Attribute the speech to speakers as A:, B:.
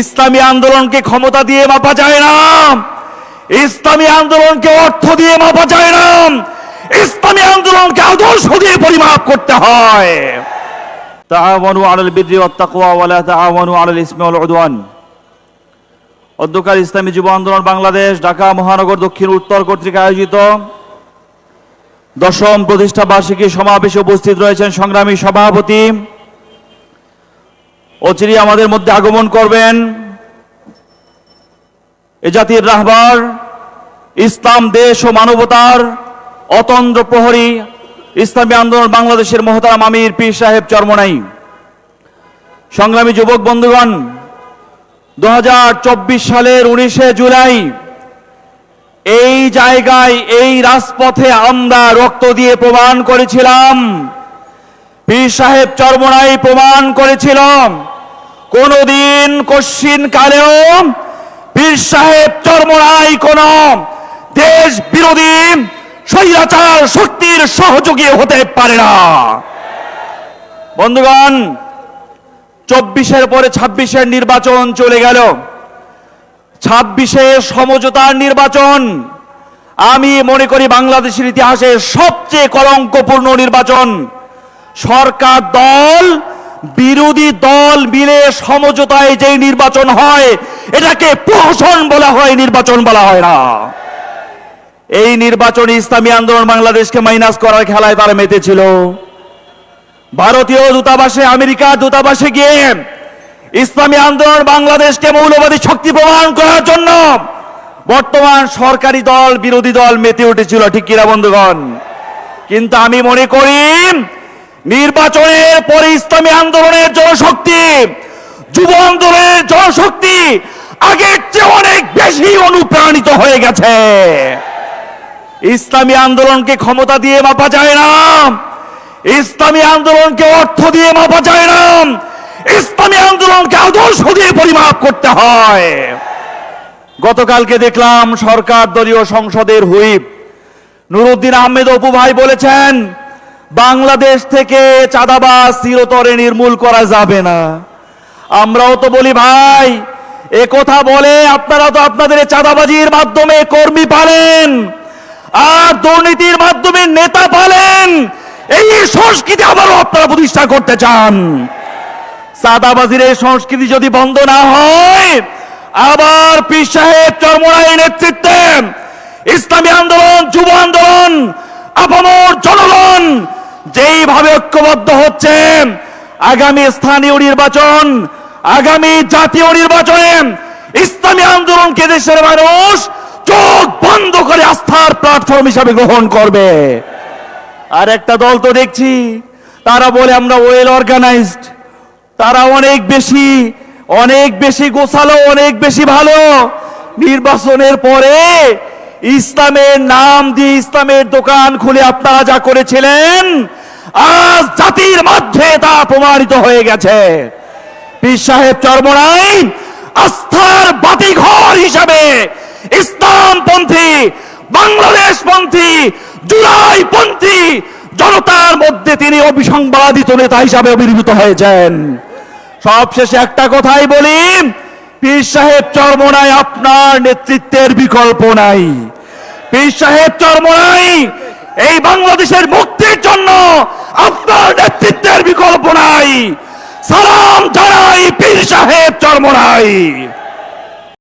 A: ইসলামী আন্দোলনকে ক্ষমতা দিয়ে মাপা যায় না, ইসলামী আন্দোলনকে অর্থ দিয়ে মাপা যায় না, ইসলামী আন্দোলনকে আদর্শ দিয়ে পরিমাপ করতে হয়। তাআওয়ানু আলাল বিররি ওয়াত তাকওয়া ওয়া লা তাআওয়ানু আলাল ইসমি ওয়াল উদওয়ান। অধ্যকার ইসলামী যুব আন্দোলন বাংলাদেশ ঢাকা মহানগর দক্ষিণ উত্তর কর্তৃক আয়োজিত 10ম প্রতিষ্ঠা বার্ষিকী সমাবেশে উপস্থিত রয়েছেন সংগ্রামী সভাপতি, অচিরেই আমাদের মধ্যে আগমন করবেন এ জাতির রাহবার, ইসলাম দেশ ও মানবতার অতন্দ্র প্রহরী, ইসলামী আন্দোলন বাংলাদেশের মহতারাম আমির পীর সাহেব চরমনাই। সংগ্রামী যুবক বন্ধুগণ, 2024 সালের 19শে জুলাই এই জায়গায় এই রাজপথে আমরা রক্ত দিয়ে প্রমাণ করেছিলাম, পীর সাহেব চরমনাই প্রমাণ করেছিলাম, কোনদিন কশ্চিন কালেও পীর সাহেব চরমনাই কোন দেশ বিরোধী স্বৈরাচার শক্তির সহযোগী হতে পারে না। বন্ধুগণ, 24-এর পরে 26-এর নির্বাচন চলে গেল। 26-এ সমঝোতার নির্বাচন আমি মনে করি বাংলাদেশের ইতিহাসে সবচেয়ে কলঙ্কপূর্ণ নির্বাচন। সরকার দল বিরোধী দল মিলে সমঝোতায় যে নির্বাচন হয় এটাকে প্রহসন বলা হয়, নির্বাচন বলা হয় না। এই নির্বাচনে ইসলামী আন্দোলন বাংলাদেশকে মাইনাস করার খেলায় তারা মেতেছিল। ভারতীয় দূতাবাসে, আমেরিকার দূতাবাসে গিয়ে ইসলামী আন্দোলন বাংলাদেশকে মৌলবাদী শক্তি প্রমাণ করার জন্য বর্তমান সরকারি দল বিরোধী দল মেতে উঠেছিল, ঠিক কিনা বন্ধুগণ? কিন্তু আমি মনে করি নির্বাচনের পরে ইসলামী আন্দোলনের জনশক্তি, যুব আন্দোলনের জনশক্তি আগের চেয়ে অনেক বেশি অনুপ্রাণিত হয়ে গেছে। ইসলামী আন্দোলনকে ক্ষমতা দিয়ে মাপা যায় না, ইসলামী আন্দোলনকে অর্থ দিয়ে মাপা যায় না, ইসলামী আন্দোলনকে আদর্শ দিয়ে পরিমাপ করতে হয়। গতকালকে দেখলাম সরকার দলীয় সংসদের হুইপ নুরুদ্দিন আহমেদ অপু ভাই বলেছেন বাংলাদেশ থেকে চাঁদাবাজ চিরতরে নির্মূল করা যাবে না। আমরাও তো বলি ভাই, এ কথা বলে আপনারা তো আপনাদের চাঁদাবাজির মাধ্যমে কর্মী পালেন আর দুর্নীতির মাধ্যমে নেতা পালেন। এই সংস্কৃতি আবারও আপনারা প্রতিষ্ঠা করতে চান। চাঁদাবাজির এই সংস্কৃতি যদি বন্ধ না হয়, আবার পীর সাহেব চরমনাইয়ের নেতৃত্বে ইসলামী আন্দোলন, যুব আন্দোলন, আপামর জনগণ যেইভাবে ঐক্যবদ্ধ হচ্ছে, আগামী স্থানীয় নির্বাচন, আগামী জাতীয় নির্বাচনে ইসলামী আন্দোলনকে দেশের মানুষ চোখ বন্ধ করে আস্থার প্ল্যাটফর্ম হিসাবে গ্রহণ করবে। আর একটা দল তো দেখছি তারা বলে আমরা ওয়েল অর্গানাইজড, তারা অনেক বেশি গোছালো, অনেক বেশি ভালো। নির্বাচনের পরে ইসলামের নাম দিয়ে ইসলামের দোকান খুলে আপনারা যা করেছিলেন আজ জাতির মধ্যে তা প্রমাণিত হয়ে গেছে। পীর সাহেব চরমনাই আস্থার বাতিঘর হিসাবে ইসলামপন্থী, বাংলাদেশপন্থী, জুলাইপন্থী জনতার মধ্যে তিনি অবিসংবাদিত নেতা হিসাবে আবির্ভূত হয়েছেন। সবশেষে একটা কথাই বলি, পীর সাহেব চরমনাই আপনার নেতৃত্বের বিকল্প নাই। পীর সাহেব চরমনাই এই বাংলাদেশের মুক্তির জন্য আপনার নেতৃত্বের বিকল্প নাই। সালাম জানাই পীর সাহেব চরমনাই।